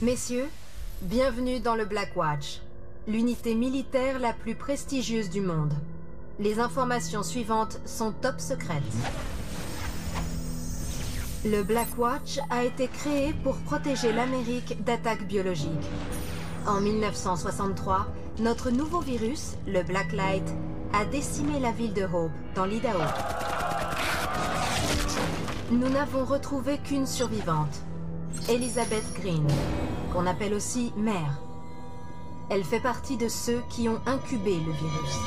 Messieurs, bienvenue dans le Black Watch, l'unité militaire la plus prestigieuse du monde. Les informations suivantes sont top secrètes. Le Black Watch a été créé pour protéger l'Amérique d'attaques biologiques. En 1963, notre nouveau virus, le Blacklight, a décimé la ville de Hope, dans l'Idaho. Nous n'avons retrouvé qu'une survivante, Elizabeth Green, qu'on appelle aussi Mère. Elle fait partie de ceux qui ont incubé le virus.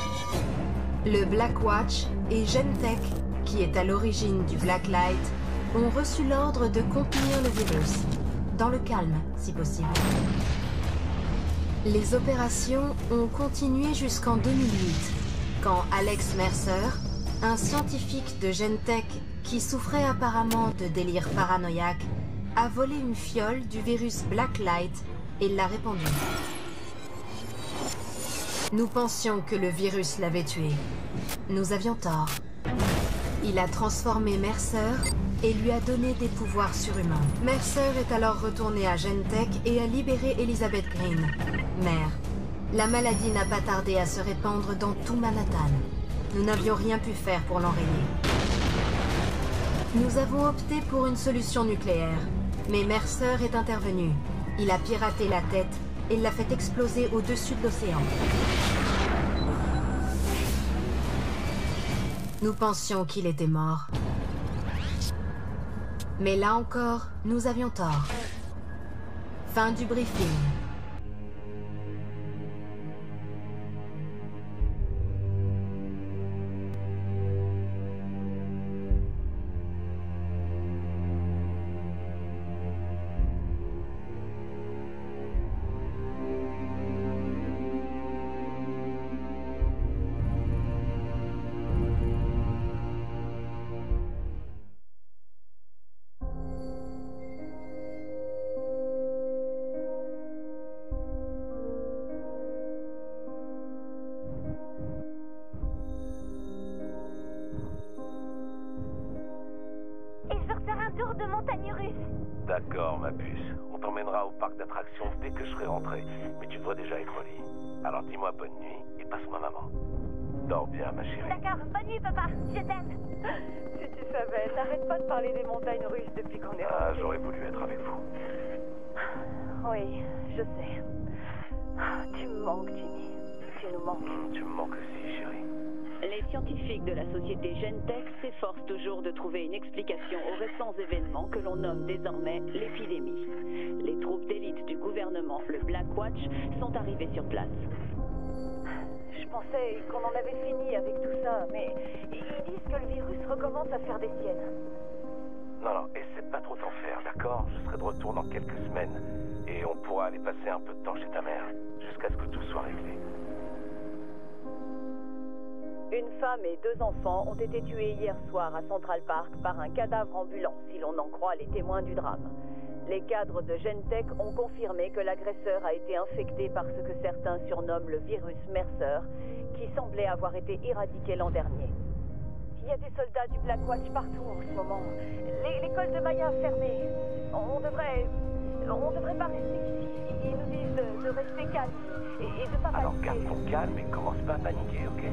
Le Black Watch et Genentech, qui est à l'origine du Blacklight, ont reçu l'ordre de contenir le virus, dans le calme si possible. Les opérations ont continué jusqu'en 2008, quand Alex Mercer, un scientifique de Genentech qui souffrait apparemment de délire paranoïaque, a volé une fiole du virus Blacklight et l'a répandue. Nous pensions que le virus l'avait tué. Nous avions tort. Il a transformé Mercer et lui a donné des pouvoirs surhumains. Mercer est alors retourné à Genentech et a libéré Elizabeth Green, Mère. La maladie n'a pas tardé à se répandre dans tout Manhattan. Nous n'avions rien pu faire pour l'enrayer. Nous avons opté pour une solution nucléaire, mais Mercer est intervenu. Il a piraté la tête et l'a fait exploser au-dessus de l'océan. Nous pensions qu'il était mort. Mais là encore, nous avions tort. Fin du briefing. De montagne russe. D'accord, ma puce. On t'emmènera au parc d'attractions dès que je serai rentré. Mais tu devrais déjà être au lit. Alors dis-moi bonne nuit et passe-moi maman. Dors bien, ma chérie. D'accord, bonne nuit, papa. Je t'aime. Si tu savais, t'arrêtes pas de parler des montagnes russes depuis qu'on est rentré. Ah, j'aurais voulu être avec vous. Oui, je sais. Tu me manques, Jimmy. Tu nous manques. Tu me manques aussi, chérie. Les scientifiques de la société Genentech s'efforcent toujours de trouver une explication aux récents événements que l'on nomme désormais l'épidémie. Les troupes d'élite du gouvernement, le Black Watch, sont arrivées sur place. Je pensais qu'on en avait fini avec tout ça, mais ils disent que le virus recommence à faire des siennes. Non, essaie pas trop t'en faire, d'accord? Je serai de retour dans quelques semaines. Et on pourra aller passer un peu de temps chez ta mère, jusqu'à ce que tout soit réglé. Une femme et 2 enfants ont été tués hier soir à Central Park par un cadavre ambulant, si l'on en croit les témoins du drame. Les cadres de Genentech ont confirmé que l'agresseur a été infecté par ce que certains surnomment le virus Mercer, qui semblait avoir été éradiqué l'an dernier. Il y a des soldats du Black Watch partout en ce moment. L'école de Maya a fermé. On devrait pas rester ici. Ils nous disent de rester calme et de pas paniquer. Alors garde ton calme et commence pas à paniquer, ok?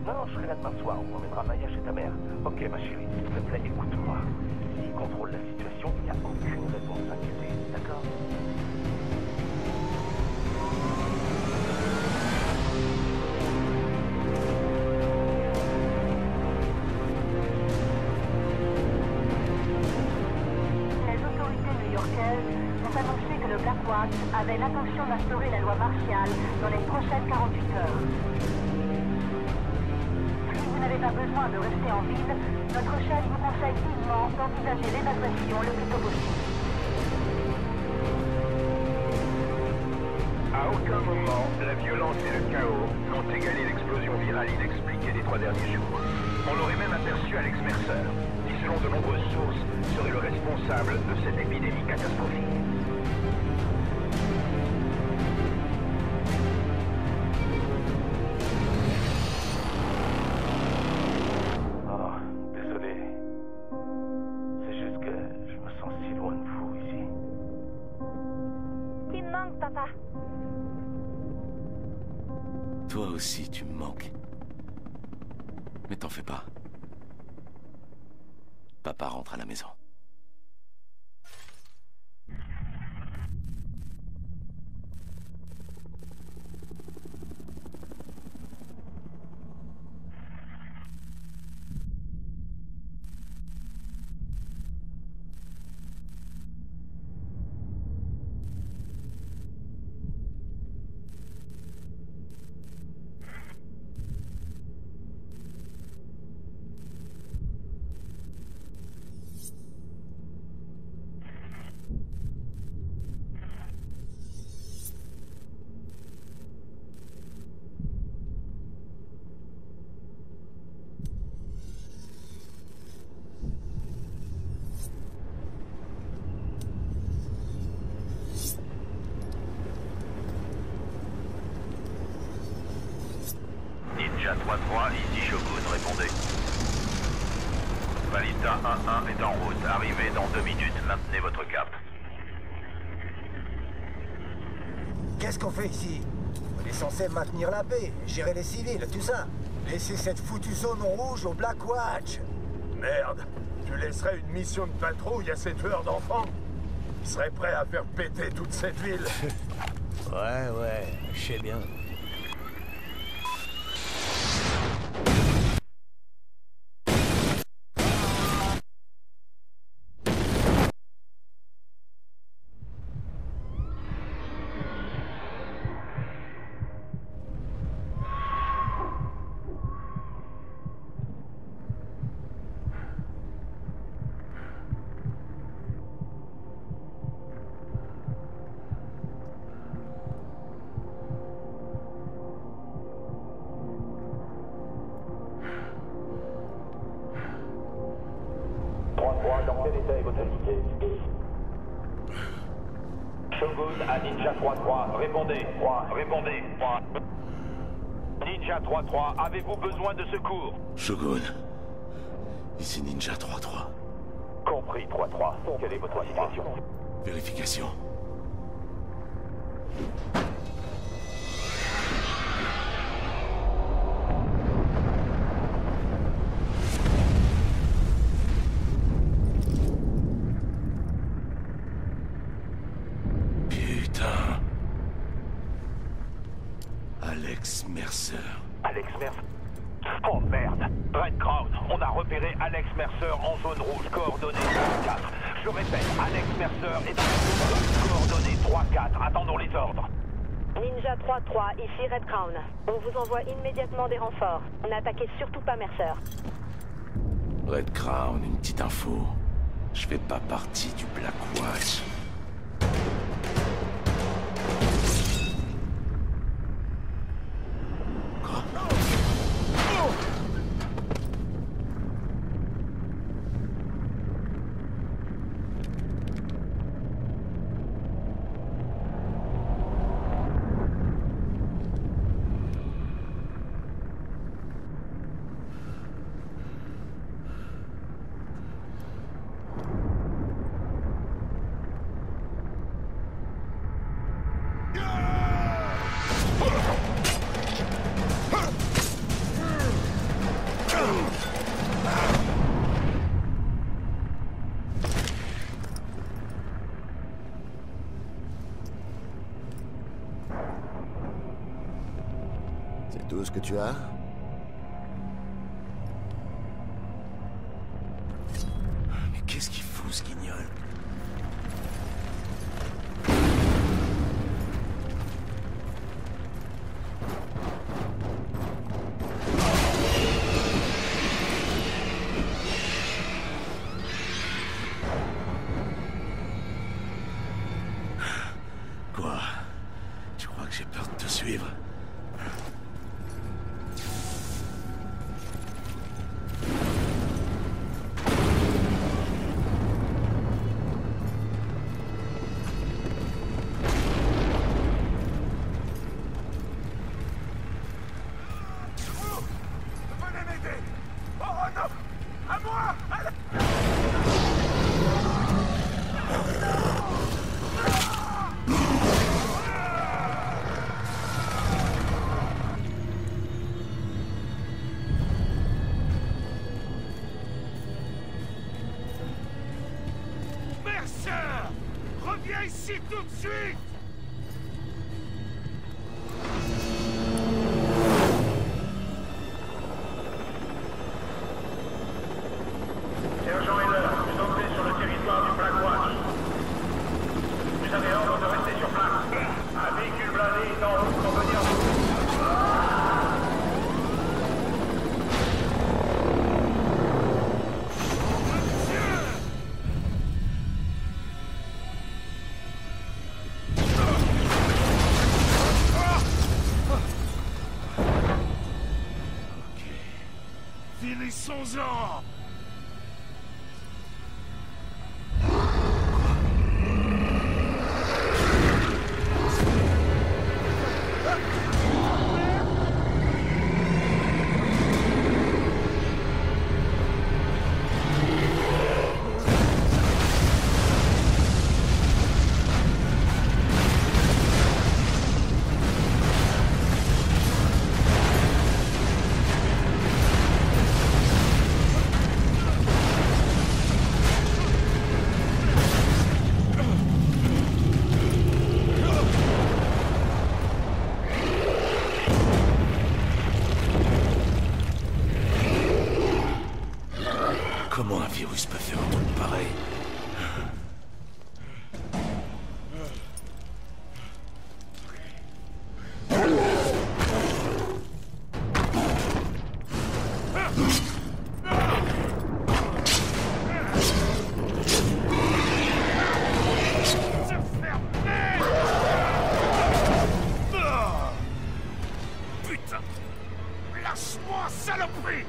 Non, je serai là demain soir. On emmènera Maya chez ta mère. Ok, ma chérie, s'il te plaît, écoute-moi. S'il contrôle la situation, il n'y a aucune raison de s'inquiéter, d'accord? Les autorités new-yorkaises ont annoncé que le Black Watch avait l'intention d'instaurer la loi martiale dans les prochaines 48 heures. Vous n'avez pas besoin de rester en ville, notre chef vous conseille vivement d'envisager l'évacuation le plus tôt possible. À aucun moment, la violence et le chaos n'ont égalé l'explosion virale inexpliquée des 3 derniers jours. On l'aurait même aperçu Alex Mercer, qui selon de nombreuses sources serait le responsable de cette épidémie catastrophique. Toi aussi, tu me manques. Mais t'en fais pas. Papa rentre à la maison. Ninja 3-3, ici Shogun, répondez. Ballista 1-1 est en route. Arrivez dans 2 minutes. Maintenez votre cap. Qu'est-ce qu'on fait ici? On est censé maintenir la paix, gérer les civils, tout ça. Laisser cette foutue zone rouge au Black Watch. Merde, tu laisserais une mission de patrouille à ces tueurs d'enfants? Ils seraient prêts à faire péter toute cette ville. Ouais, je sais bien. Dans quel état est votre unité? Shogun à Ninja 3-3, répondez. Répondez. Ninja 3-3, avez-vous besoin de secours? Shogun. Ici Ninja 3-3. Compris 3-3. Quelle est votre situation? Vérification. Alex Mercer. Alex Mercer? Oh merde! Red Crown, on a repéré Alex Mercer en zone rouge, coordonnées 3-4. Je répète, Alex Mercer est dans la zone rouge, coordonnées 3-4. Attendons les ordres. Ninja 3-3, ici Red Crown. On vous envoie immédiatement des renforts. N'attaquez surtout pas Mercer. Red Crown, une petite info. Je fais pas partie du Black Watch. C'est tout ce que tu as? Mais qu'est-ce qu'il fout, ce guignol? Quoi? Tu crois que j'ai peur de te suivre? Laissons-en! Comment un virus peut faire un truc pareil? Putain! Lâche-moi, saloperie!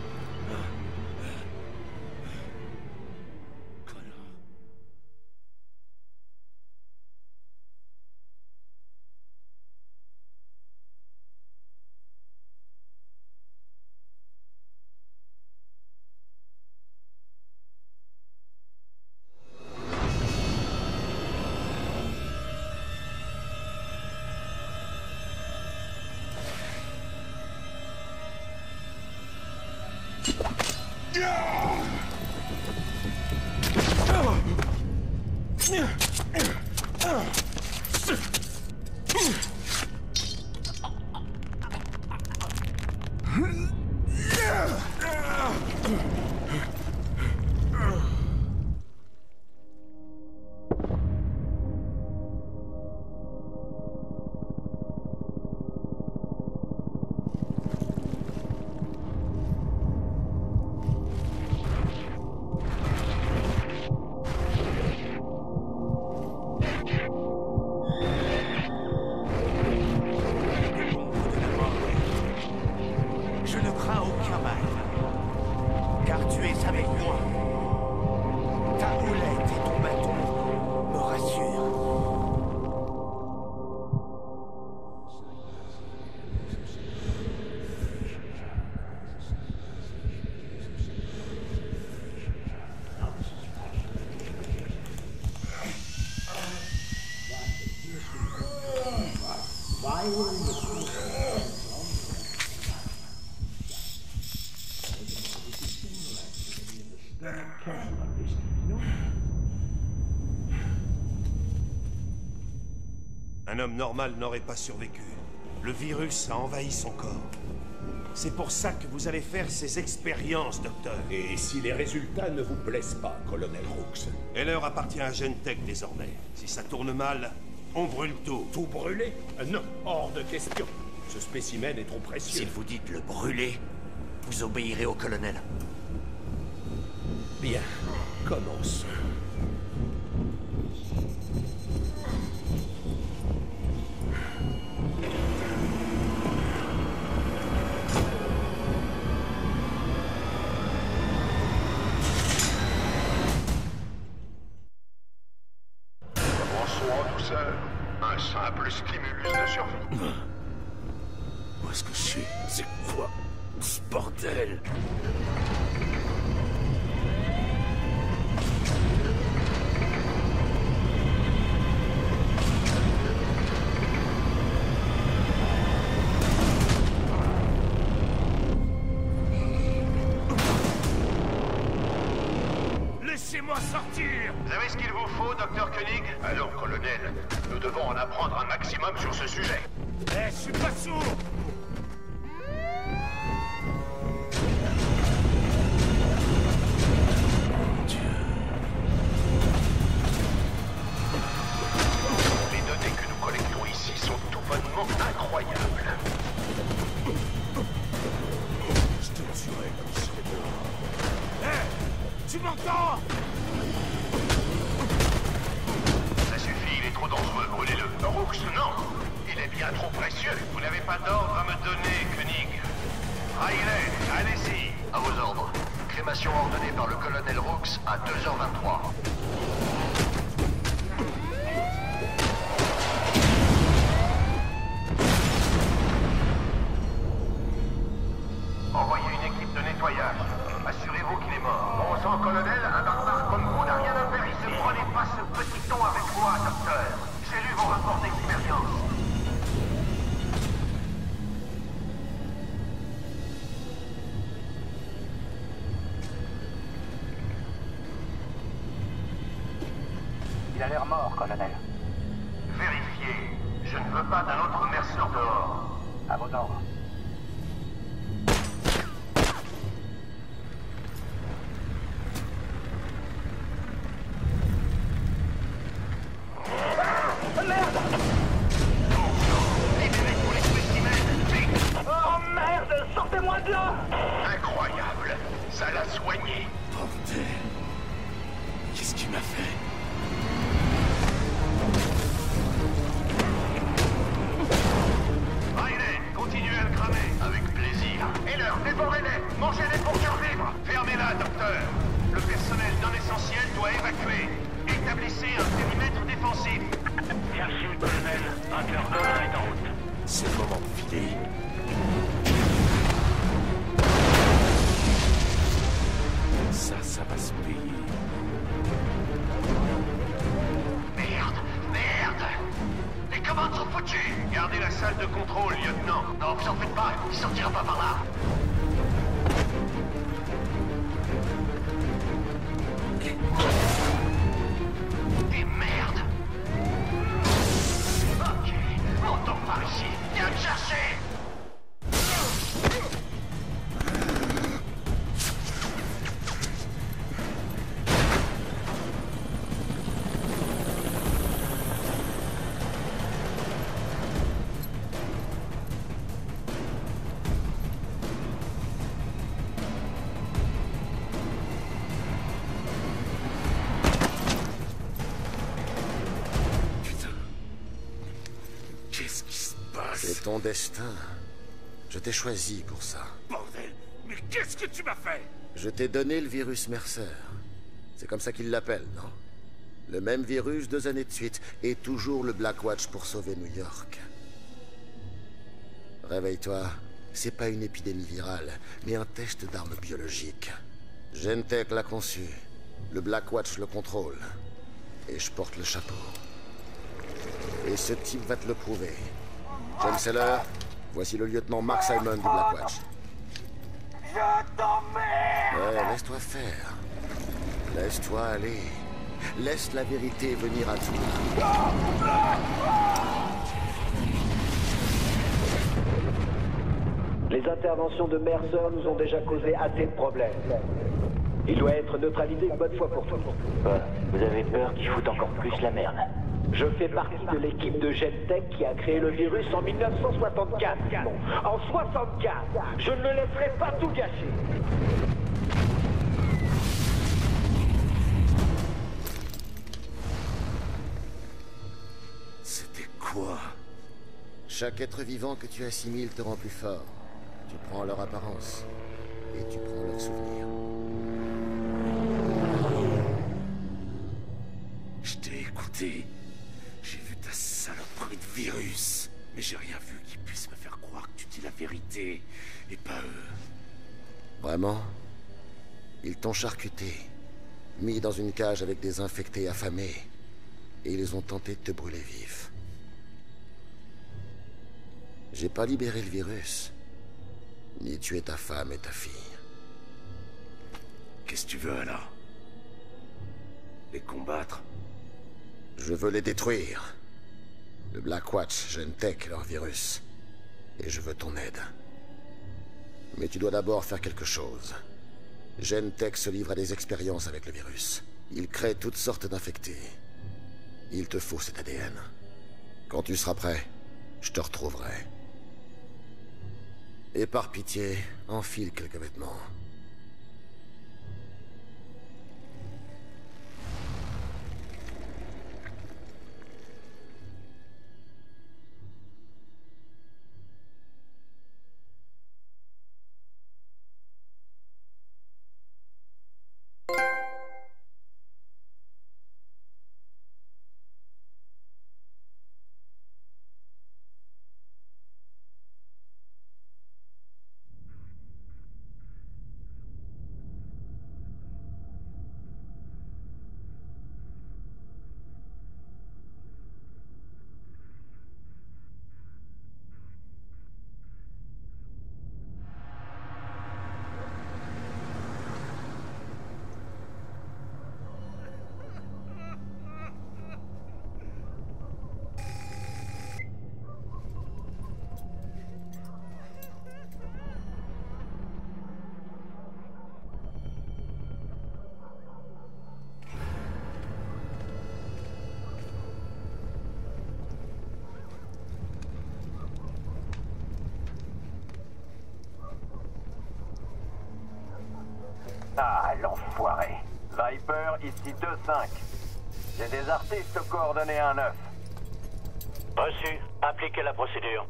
Un homme normal n'aurait pas survécu. Le virus a envahi son corps. C'est pour ça que vous allez faire ces expériences, docteur. Et si les résultats ne vous plaisent pas, colonel Rooks? Heller appartient à Gentek désormais. Si ça tourne mal, on brûle tout. Tout brûler? Non, hors de question. Ce spécimen est trop précieux. Si vous dites le brûler, vous obéirez au colonel. Bien, commençons. Un simple stimulus de survie. Où est-ce que je suis? C'est quoi ce bordel? Laissez-moi sortir! Vous avez ce qu'il vous faut, docteur Koenig? Alors, colonel, nous devons en apprendre un maximum sur ce sujet. Eh, je suis pas sourd! Les données que nous collectons ici sont tout bonnement incroyables. Je te tuerai comme je serai dehors. Eh! Tu m'entends? Ça suffit, il est trop dangereux, brûlez-le. Rooks, non! Il est bien trop précieux. Vous n'avez pas d'ordre à me donner, Koenig. Riley, allez-y, à vos ordres. Confrontation ordonnée par le colonel Rooks à 2h23. Envoyez une équipe de nettoyage. Assurez-vous qu'il est mort. Bon sang, colonel, un barbare comme vous n'a rien à faire ici. Prenez pas ce petit ton avec moi, docteur. J'ai lu vos rapports d'expérience. Il a l'air mort, colonel. Vérifiez. Je ne veux pas d'un autre merceur dehors. À vos ordres. Incroyable. Ça l'a soigné. Bordel. Qu'est-ce qu'il m'a fait? Riley, continuez à le cramer. Avec plaisir. Et leur, dévorez-les. Mangez-les pour survivre. Fermez-la, docteur. Le personnel non essentiel doit évacuer. Établissez un périmètre défensif. Bien sûr, colonel. Hunter Dollar est en route. C'est le moment de filer. Ça va se payer. Merde. Les commandes sont foutues. Gardez la salle de contrôle, lieutenant. Non, vous en faites pas. Il sortira pas par là. Et merde. Ok, on tombe par ici. Viens me chercher. C'est ton destin. Je t'ai choisi pour ça. Bordel, mais qu'est-ce que tu m'as fait? Je t'ai donné le virus Mercer. C'est comme ça qu'ils l'appellent, non? Le même virus 2 années de suite, et toujours le Blackwatch pour sauver New York. Réveille-toi. C'est pas une épidémie virale, mais un test d'armes biologiques. Gentek l'a conçu. Le Blackwatch le contrôle. Et je porte le chapeau. Et ce type va te le prouver. James Seller, voici le lieutenant Mark Simon du Blackwatch. Je t'emmerde! Ouais, laisse-toi faire. Laisse-toi aller. Laisse la vérité venir à toi. Les interventions de Mercer nous ont déjà causé assez de problèmes. Il doit être neutralisé une bonne fois pour toutes. Vous avez peur qu'il foute encore plus la merde? Je fais partie de l'équipe de Gentek qui a créé le virus en 1964. Non, en 64. Je ne me laisserai pas tout gâcher. C'était quoi? Chaque être vivant que tu assimiles te rend plus fort. Tu prends leur apparence et tu prends leurs souvenirs. Je t'ai écouté. J'ai vu ta saloperie de virus. Mais j'ai rien vu qui puisse me faire croire que tu dis la vérité. Et pas eux. Vraiment? Ils t'ont charcuté. Mis dans une cage avec des infectés affamés. Et ils ont tenté de te brûler vif. J'ai pas libéré le virus. Ni tué ta femme et ta fille. Qu'est-ce que tu veux alors? Les combattre? Je veux les détruire. Le Blackwatch, Gentek, leur virus. Et je veux ton aide. Mais tu dois d'abord faire quelque chose. Gentek se livre à des expériences avec le virus. Il crée toutes sortes d'infectés. Il te faut cet ADN. Quand tu seras prêt, je te retrouverai. Et par pitié, enfile quelques vêtements. Ah, l'enfoiré. Viper, ici 2-5. J'ai des artistes coordonnés 1-9. Reçu. Appliquez la procédure.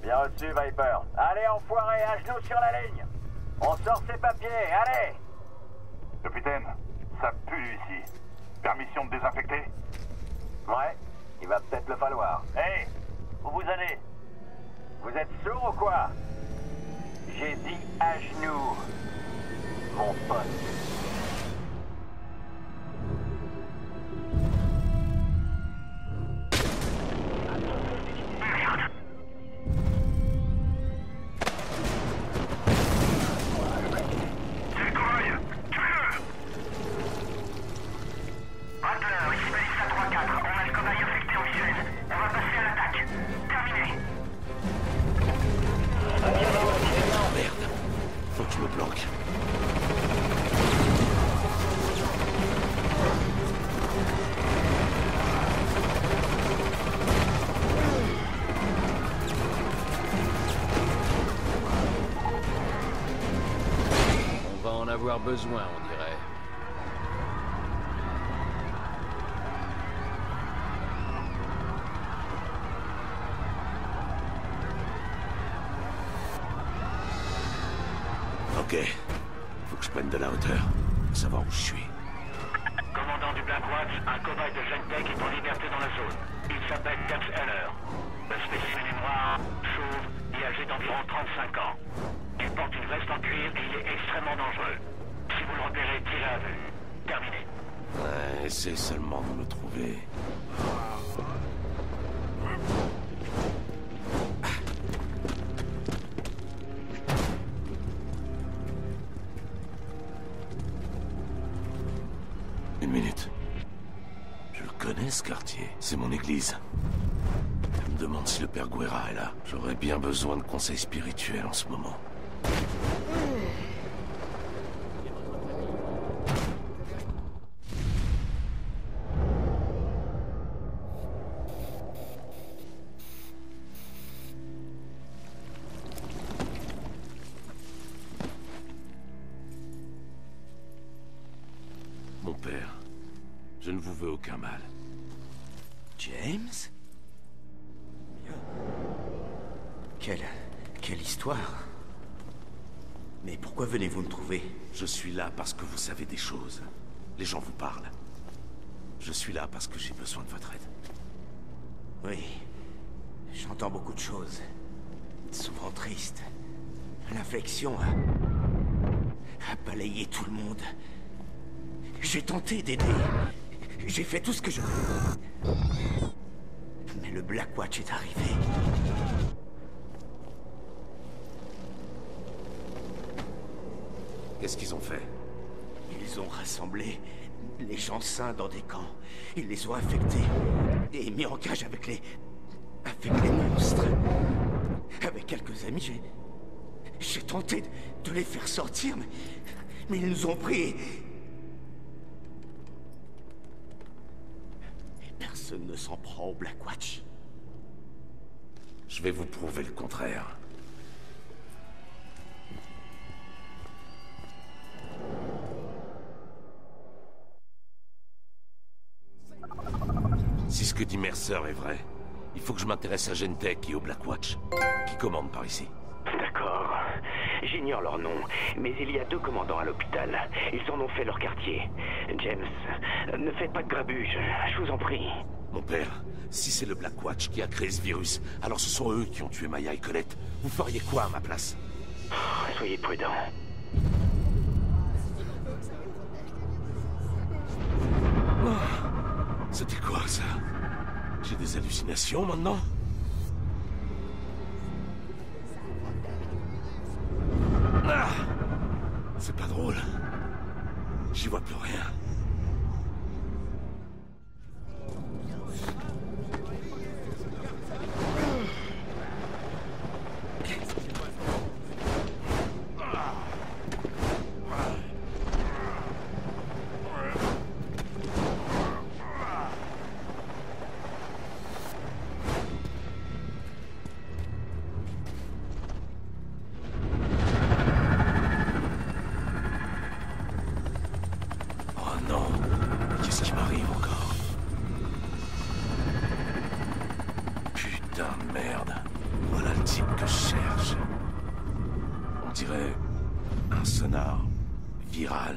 Bien reçu, Viper. Allez, enfoiré, à genoux sur la ligne. On sort ses papiers, allez! Capitaine, ça pue ici. Permission de désinfecter? Ouais, il va peut-être le falloir. Hé, où vous allez? Vous êtes sourd ou quoi? J'ai dit à genoux, mon pote. Besoin, on dirait. Ok. Faut que je prenne de la hauteur. Pour savoir où je suis. Commandant du Blackwatch, un cobaye de Gentek est en liberté dans la zone. Il s'appelle Tex Heller. Le spécimen est noir, chauve et âgé d'environ 35 ans. Il porte une veste en cuir et il est extrêmement dangereux. Si vous le repérez, tirez à vue. Terminé. Ouais, essaie seulement de me trouver. Une minute. Je le connais, ce quartier. C'est mon église. Je me demande si le père Guerra est là. J'aurais bien besoin de conseils spirituels en ce moment. Mon père, je ne vous veux aucun mal. James? Quelle histoire? Mais pourquoi venez-vous me trouver? Je suis là parce que vous savez des choses. Les gens vous parlent. Je suis là parce que j'ai besoin de votre aide. Oui, j'entends beaucoup de choses. Souvent tristes. L'infection a balayé tout le monde. J'ai tenté d'aider. J'ai fait tout ce que je... Mais le Blackwatch est arrivé. Qu'est-ce qu'ils ont fait? Ils ont rassemblé les gens sains dans des camps. Ils les ont infectés et mis en cage avec les monstres. Avec quelques amis, j'ai tenté de les faire sortir, mais ils nous ont pris. Personne ne s'en prend au Blackwatch. Je vais vous prouver le contraire. Si ce que dit Mercer est vrai, il faut que je m'intéresse à Gentek et au Blackwatch. Qui commande par ici? D'accord. J'ignore leur nom, mais il y a 2 commandants à l'hôpital. Ils en ont fait leur quartier. James, ne faites pas de grabuge, je vous en prie. Mon père, si c'est le Blackwatch qui a créé ce virus, alors ce sont eux qui ont tué Maya et Colette. Vous feriez quoi à ma place? Soyez prudents. C'était quoi, ça? J'ai des hallucinations, maintenant? Ah! C'est pas drôle. J'y vois plus rien. dirait un sonar viral.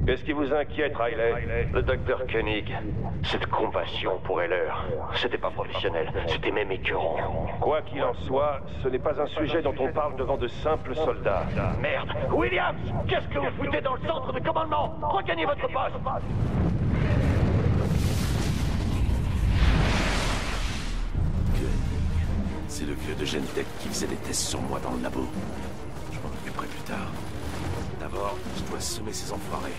Qu'est-ce qui vous inquiète, Riley? Le docteur Koenig. Cette compassion pour Heller, c'était pas professionnel, c'était même écœurant. Quoi qu'il en soit, ce n'est pas un sujet dont on parle devant de simples soldats. Merde! Williams! Qu'est-ce que vous foutez dans le centre de commandement? Regagnez votre poste! C'est le vieux de Gentech qui faisait des tests sur moi dans le labo. Je m'en occuperai plus tard. D'abord, je dois semer ces enfoirés.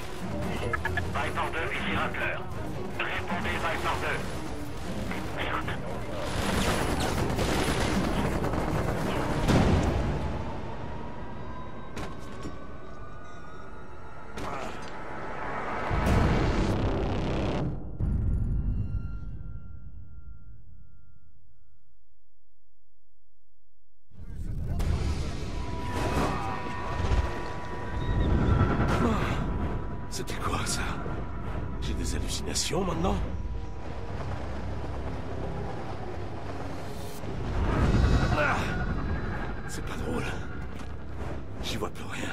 Viper 2, ici Rattler. Répondez, Viper 2. Merde. C'était quoi, ça? J'ai des hallucinations, maintenant? Ah! C'est pas drôle. J'y vois plus rien.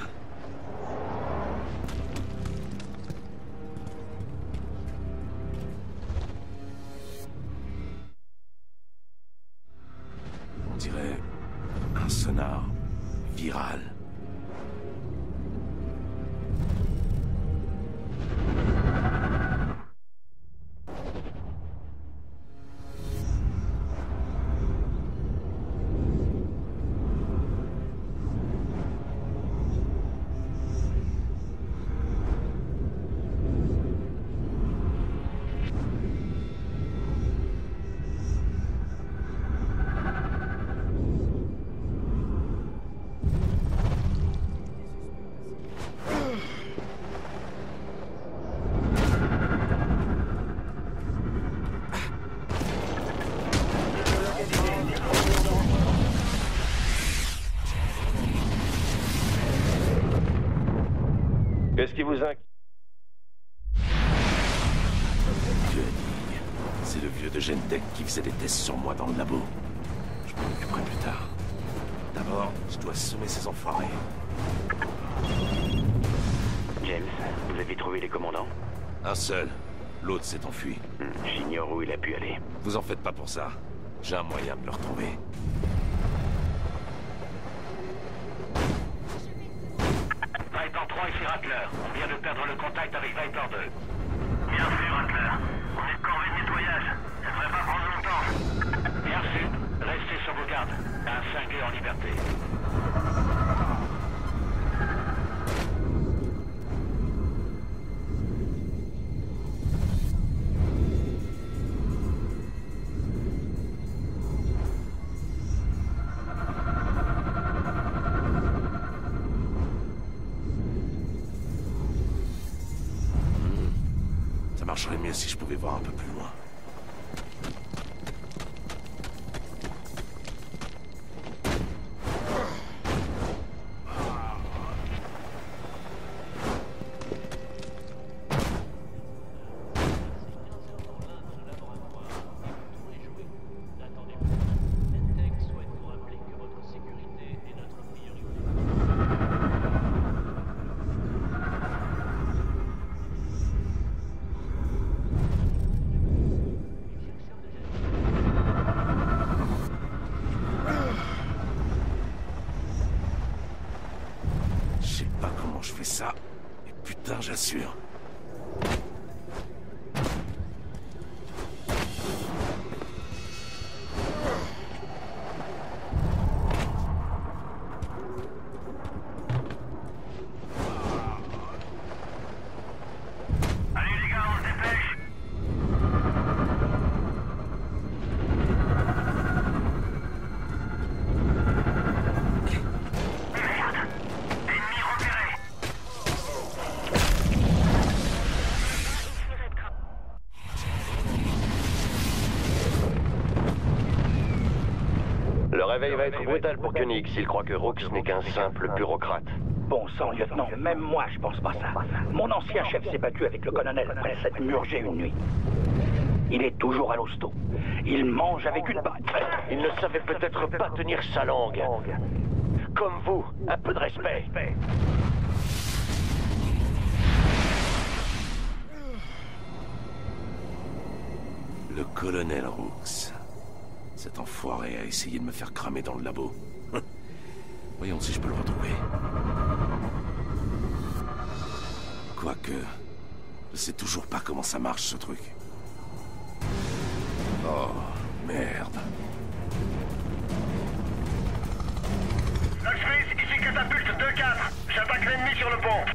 On dirait un sonar viral. Qu'est-ce qui vous inquiète? C'est le vieux de Gentech qui faisait des tests sur moi dans le labo. Je m'en occuperai plus tard. D'abord, je dois semer ces enfoirés. James, vous avez trouvé les commandants? Un seul. L'autre s'est enfui. J'ignore où il a pu aller. Vous en faites pas pour ça. J'ai un moyen de le retrouver. Viper 3, ici Rattler. On vient de perdre le contact avec Viper 2. Bien sûr, Rattler. On est de corvée de nettoyage. Ça devrait pas prendre longtemps. Bien reçu. Restez sur vos gardes. Un cinglé en liberté. Ça marcherait mieux si je pouvais voir un peu plus loin. putain, j'assure. Le réveil va être brutal pour Koenig s'il croit que Rooks n'est qu'un simple bureaucrate. Bon sang, lieutenant, même moi je pense pas ça. Mon ancien chef s'est battu avec le colonel après s'être murgé une nuit. Il est toujours à l'hosto. Il mange avec une batte. Il ne savait peut-être pas tenir sa langue. Comme vous, un peu de respect. Le colonel Rooks. Cet enfoiré a essayé de me faire cramer dans le labo. Voyons si je peux le retrouver. Quoique, je sais toujours pas comment ça marche ce truc. Oh, merde. Smith, ici catapulte 2-4. J'attaque l'ennemi sur le pont.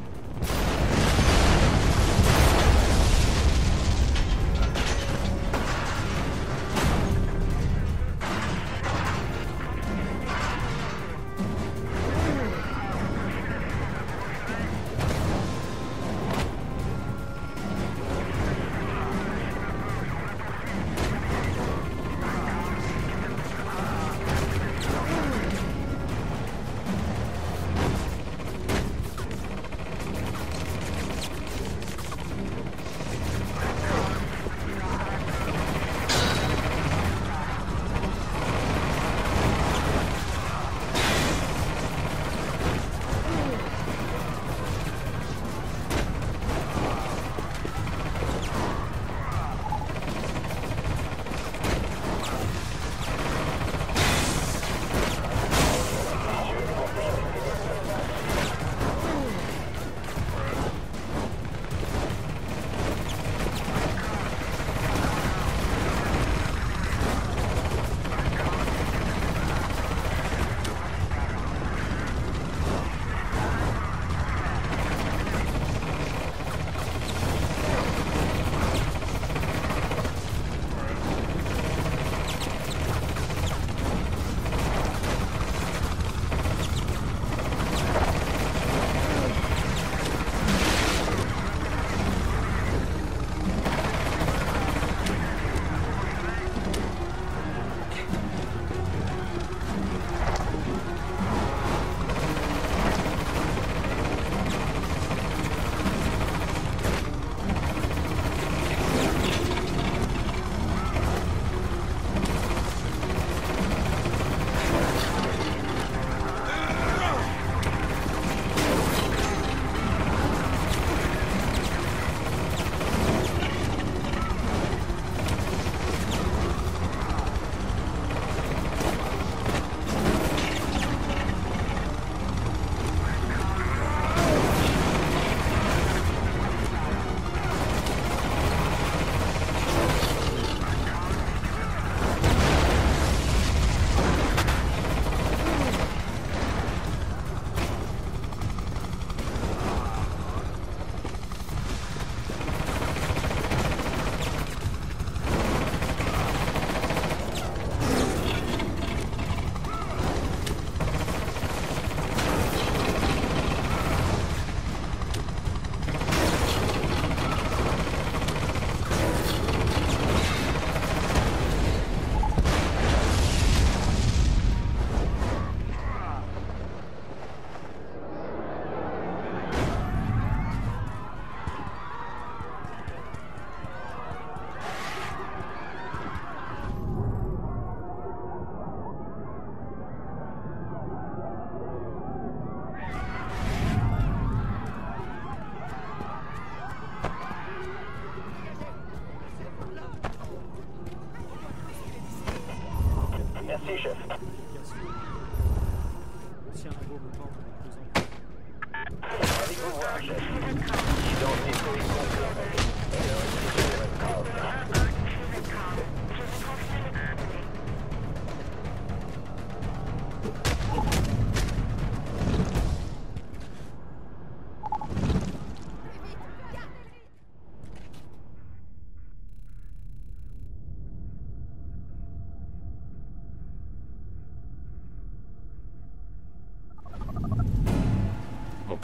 Merci, chef. Allez vous voir, chef.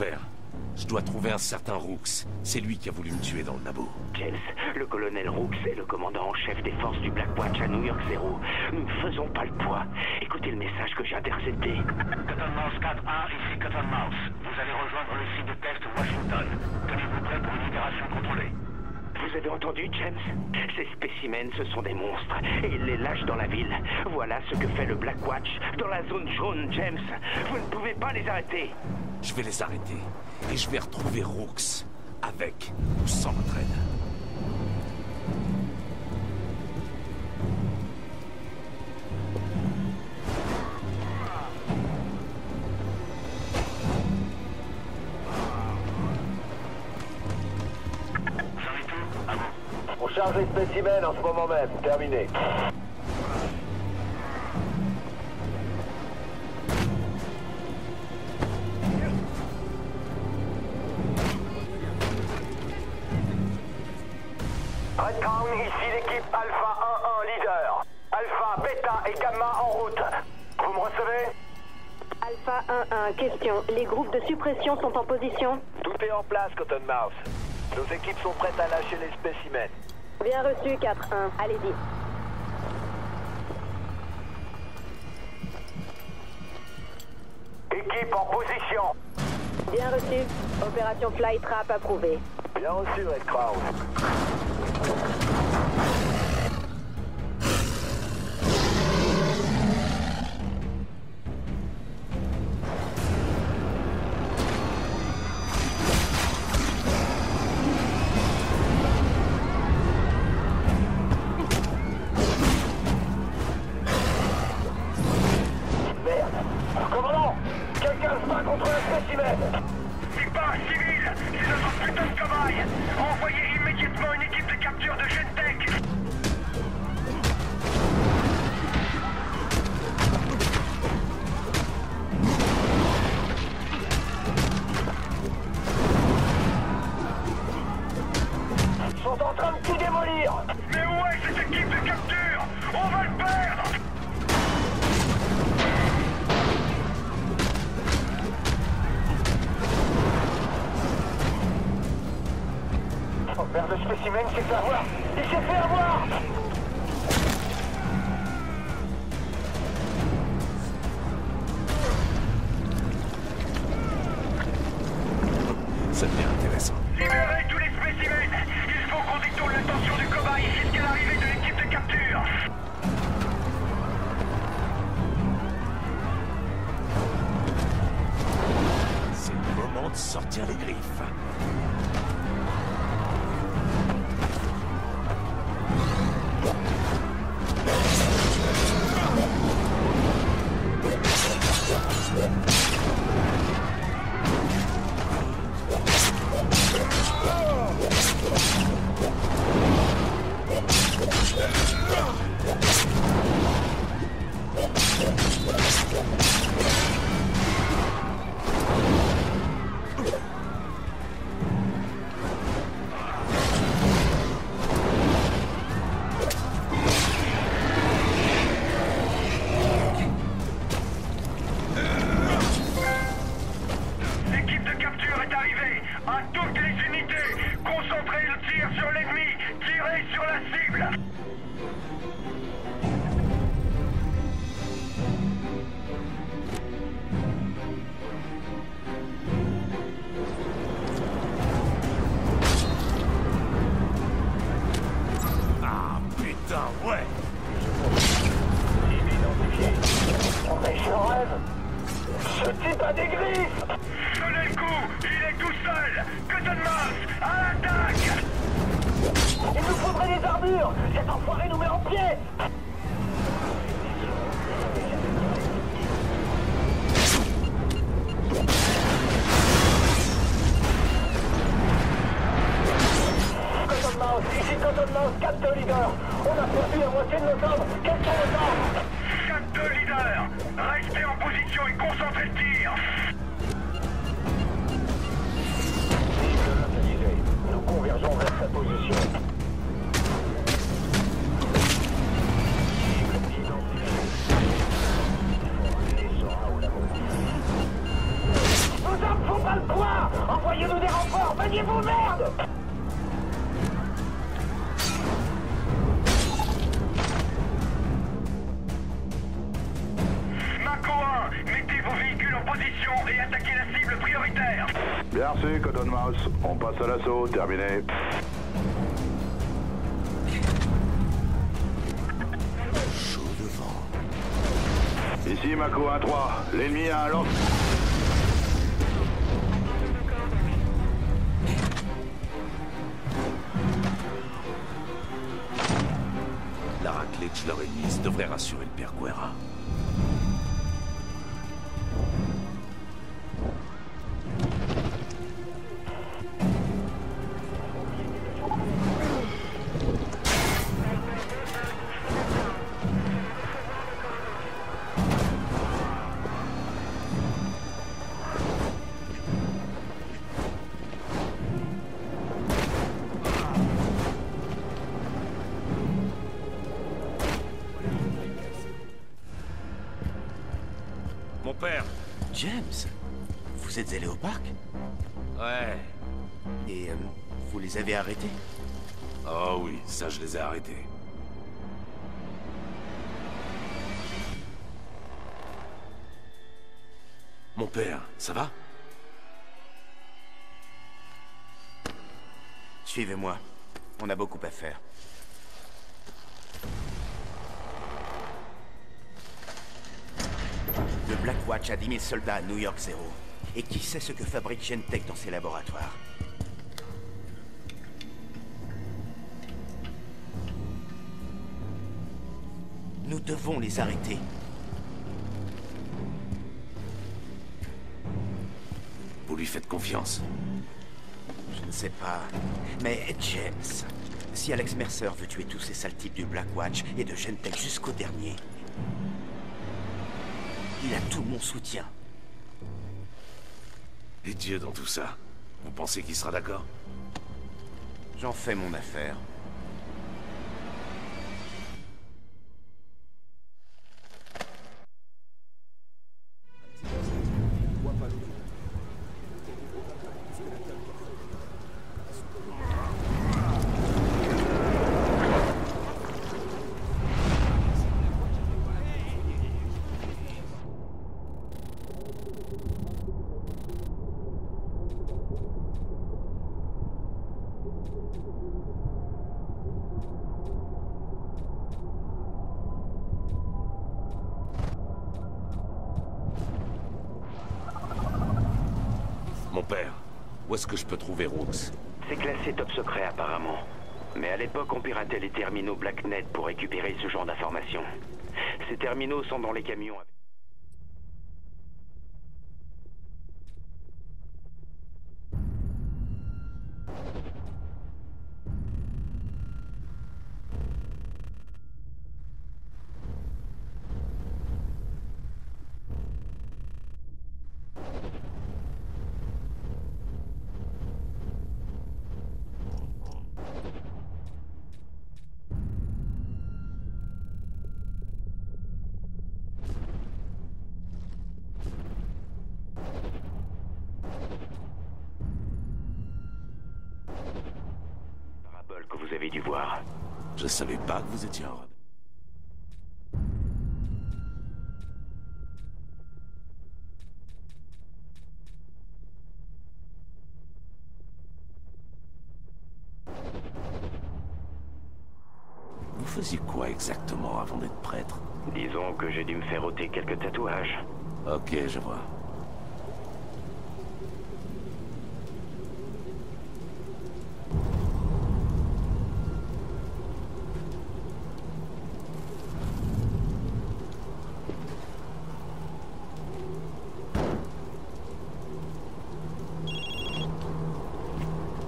père. Je dois trouver un certain Rooks. C'est lui qui a voulu me tuer dans le labo. James, le colonel Rooks est le commandant en chef des forces du Blackwatch à New York 0. Nous ne faisons pas le poids. Écoutez le message que j'ai intercepté. Cottonmouth 4-1, ici Cottonmouth. Vous allez rejoindre le site de test Washington. Tenez-vous prêt pour une libération contrôlée. Vous avez entendu, James? Ces spécimens, ce sont des monstres, et ils les lâchent dans la ville. Voilà ce que fait le Blackwatch dans la zone jaune, James. Vous ne pouvez pas les arrêter. Je vais les arrêter, et je vais retrouver Rooks, avec ou sans votre aide. On charge les spécimens en ce moment même. Terminé. Redcon, ici l'équipe Alpha 1-1 leader. Alpha, Beta et Gamma en route. Vous me recevez? Alpha 1-1, question. Les groupes de suppression sont en position? Tout est en place, Cottonmouth. Nos équipes sont prêtes à lâcher les spécimens. Bien reçu, 4-1. Allez-y. Équipe en position. Bien reçu. Opération Flytrap approuvée. Bien reçu, Red Crown. Commandant, quelqu'un se bat contre un spécimen. C'est pas un civil, c'est notre putain de cobaye. Envoyez immédiatement une équipe de capture de Gentech. Ils sont en train de tout démolir. Mais où est cette équipe de capture? On va le perdre. Vers le spécimen s'est fait avoir. Il s'est fait avoir. Ça devient intéressant. Libérez tous les spécimens. Il faut qu'on détourne l'attention du cobaye jusqu'à l'arrivée de l'équipe de capture. C'est le moment de sortir les griffes. Nous avons pas le poids. Merde! Mako 1, mettez vos véhicules en position et attaquez la cible prioritaire. Bien reçu, Cotton Mouse. On passe à l'assaut, terminé. Chaud devant. Ici, Mako 1-3. L'ennemi a un lance. La raclée que je leur ai mise devrait rassurer le père Guerra. Mon père. James, vous êtes allé au parc? Ouais. Et vous les avez arrêtés? Oh oui, ça je les ai arrêtés. Mon père, ça va? Suivez-moi. On a beaucoup à faire. Le Black Watch a 10 000 soldats à New York 0. Et qui sait ce que fabrique Gentek dans ses laboratoires? Nous devons les arrêter. Vous lui faites confiance? Je ne sais pas. Mais James, si Alex Mercer veut tuer tous ces sales types du Black Watch et de Gentek jusqu'au dernier, il a tout mon soutien. Et Dieu dans tout ça? Vous pensez qu'il sera d'accord? J'en fais mon affaire. Mon père, où est-ce que je peux trouver Rooks? C'est classé top secret apparemment. Mais à l'époque, on piratait les terminaux BlackNet pour récupérer ce genre d'informations. Ces terminaux sont dans les camions. Que vous avez dû voir. Je savais pas que vous étiez un rebelle. Vous faisiez quoi exactement avant d'être prêtre? Disons que j'ai dû me faire ôter quelques tatouages. Ok, je vois.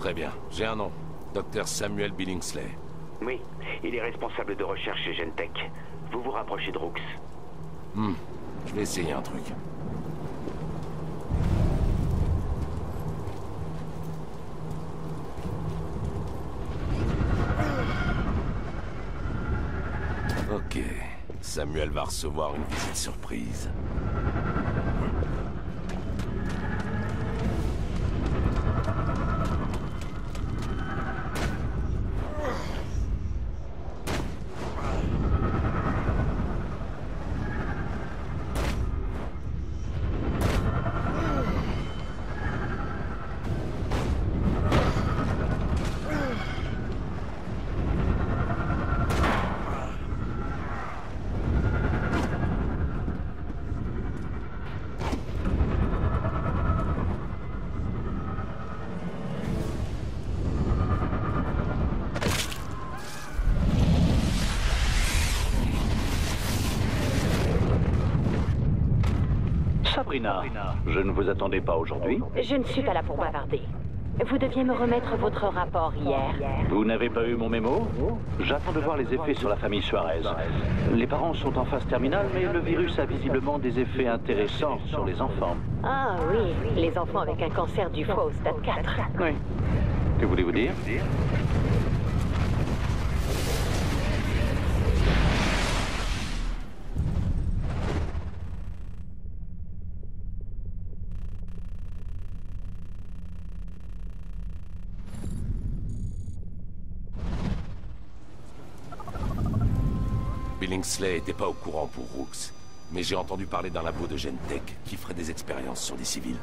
Très bien, j'ai un nom. Dr Samuel Billingsley. Oui, il est responsable de recherche chez Gentek. Vous vous rapprochez de Rooks. Je vais essayer un truc. Ok, Samuel va recevoir une visite surprise. Sabrina, je ne vous attendais pas aujourd'hui. Je ne suis pas là pour bavarder. Vous deviez me remettre votre rapport hier. Vous n'avez pas eu mon mémo? J'attends de voir les effets sur la famille Suarez. Les parents sont en phase terminale, mais le virus a visiblement des effets intéressants sur les enfants. Ah oui, les enfants avec un cancer du foie au stade 4. Oui. Que voulez-vous dire? Billingsley était pas au courant pour Rooks, mais j'ai entendu parler d'un labo de Gentech qui ferait des expériences sur des civils.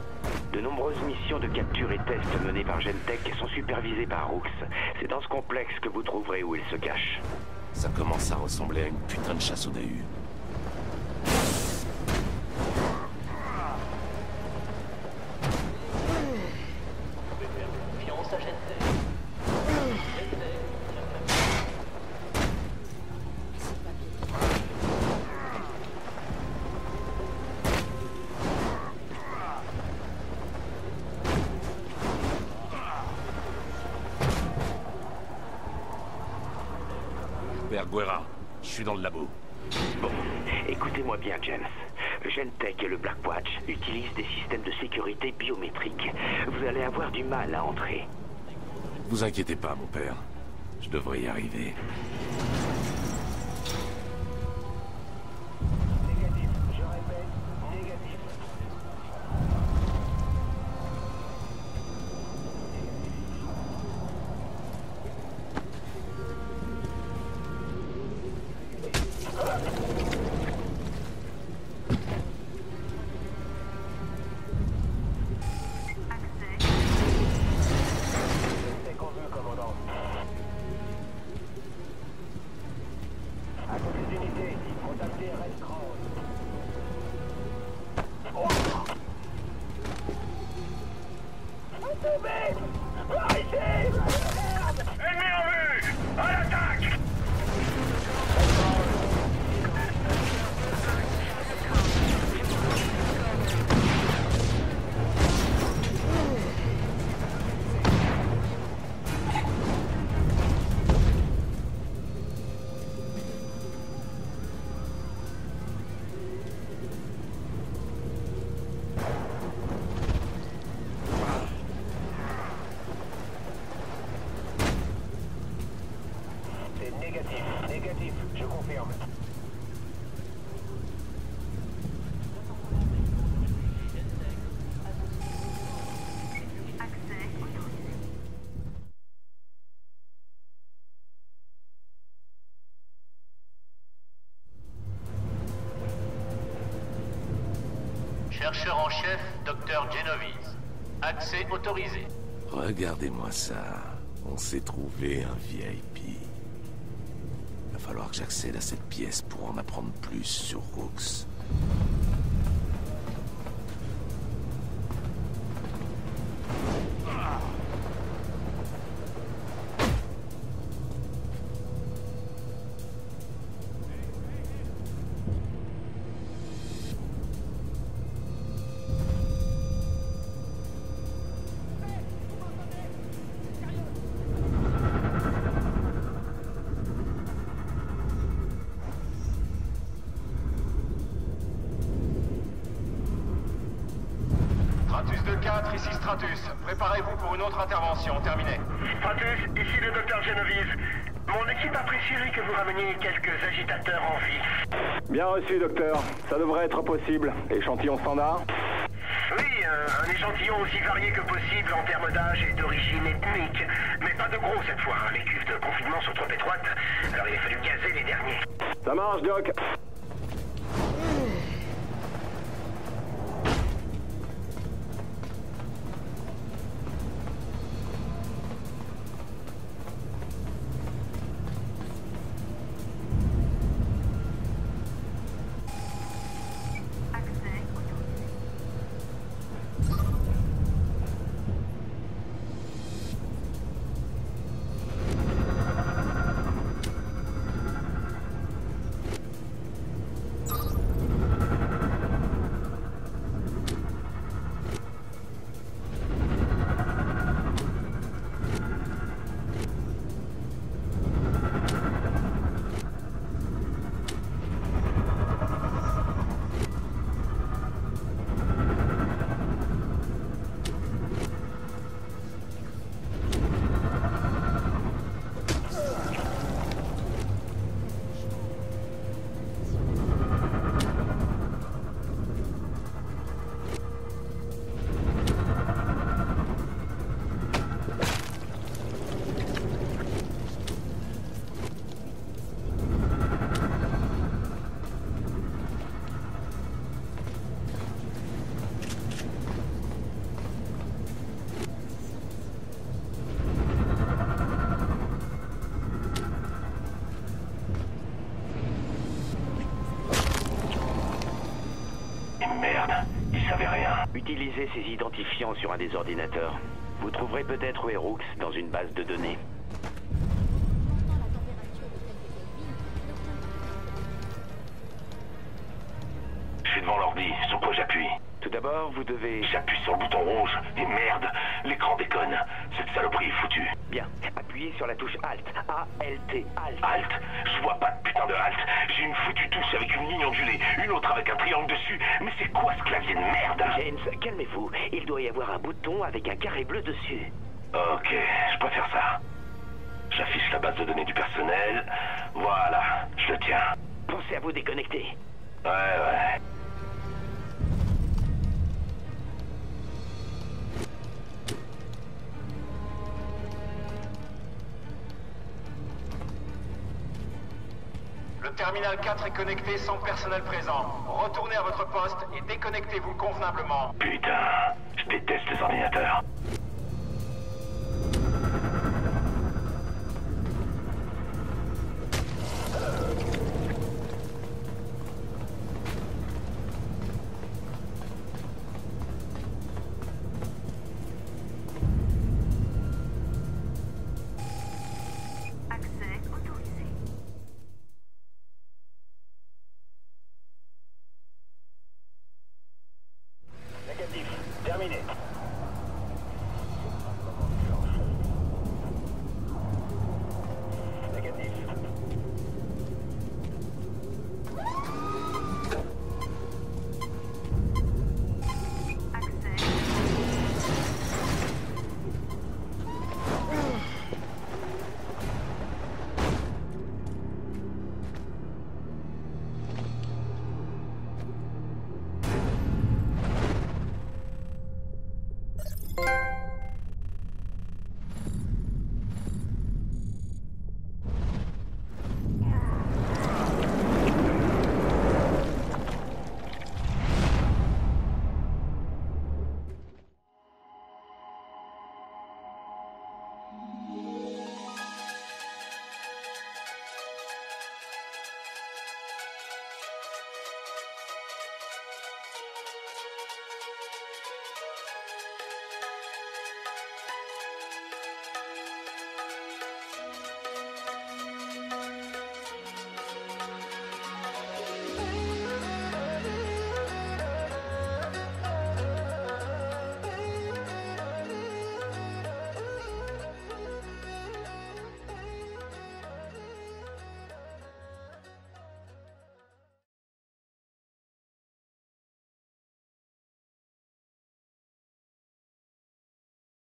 De nombreuses missions de capture et tests menées par Gentech sont supervisées par Rooks. C'est dans ce complexe que vous trouverez où il se cache. Ça commence à ressembler à une putain de chasse au Dahu. Père Guerra, je suis dans le labo. Bon, écoutez-moi bien, James. Gentech et le Blackwatch utilisent des systèmes de sécurité biométriques. Vous allez avoir du mal à entrer. Vous inquiétez pas, mon père. Je devrais y arriver. Négatif, je confirme. Chercheur en chef, Dr. Genovese. Accès autorisé. Regardez-moi ça. On s'est trouvé un VIP. Il va falloir que j'accède à cette pièce pour en apprendre plus sur Rooks. Stratus 2-4, ici Stratus. Préparez-vous pour une autre intervention. Terminé. Stratus, ici le docteur Genovese. Mon équipe apprécierait que vous rameniez quelques agitateurs en vie. Bien reçu, docteur. Ça devrait être possible. Échantillon standard? Oui, un échantillon aussi varié que possible en termes d'âge et d'origine ethnique. Mais pas de gros cette fois. Les cuves de confinement sont trop étroites. Alors il a fallu gazer les derniers. Ça marche, Doc. Utilisez ces identifiants sur un des ordinateurs. Vous trouverez peut-être où est Rooks dans une base de données. Je suis devant l'ordi, sur quoi j'appuie? Tout d'abord, vous devez... J'appuie sur le bouton rouge, et merde, l'écran déconne. Cette saloperie est foutue. Bien, appuyez sur la touche Alt. A-L-T, Alt. Alt? Je vois pas de putain de Alt. J'ai une foutue touche avec une ligne ondulée, une autre avec un triangle dessus. Mais c'est quoi ce clavier de merde? James, calmez-vous. Il doit y avoir un bouton avec un carré bleu dessus. Ok, je préfère ça. J'affiche la base de données du personnel. Voilà, je le tiens. Pensez à vous déconnecter. Ouais. Le terminal 4 est connecté sans personnel présent. Retournez à votre poste et déconnectez-vous convenablement. Putain, je déteste les ordinateurs.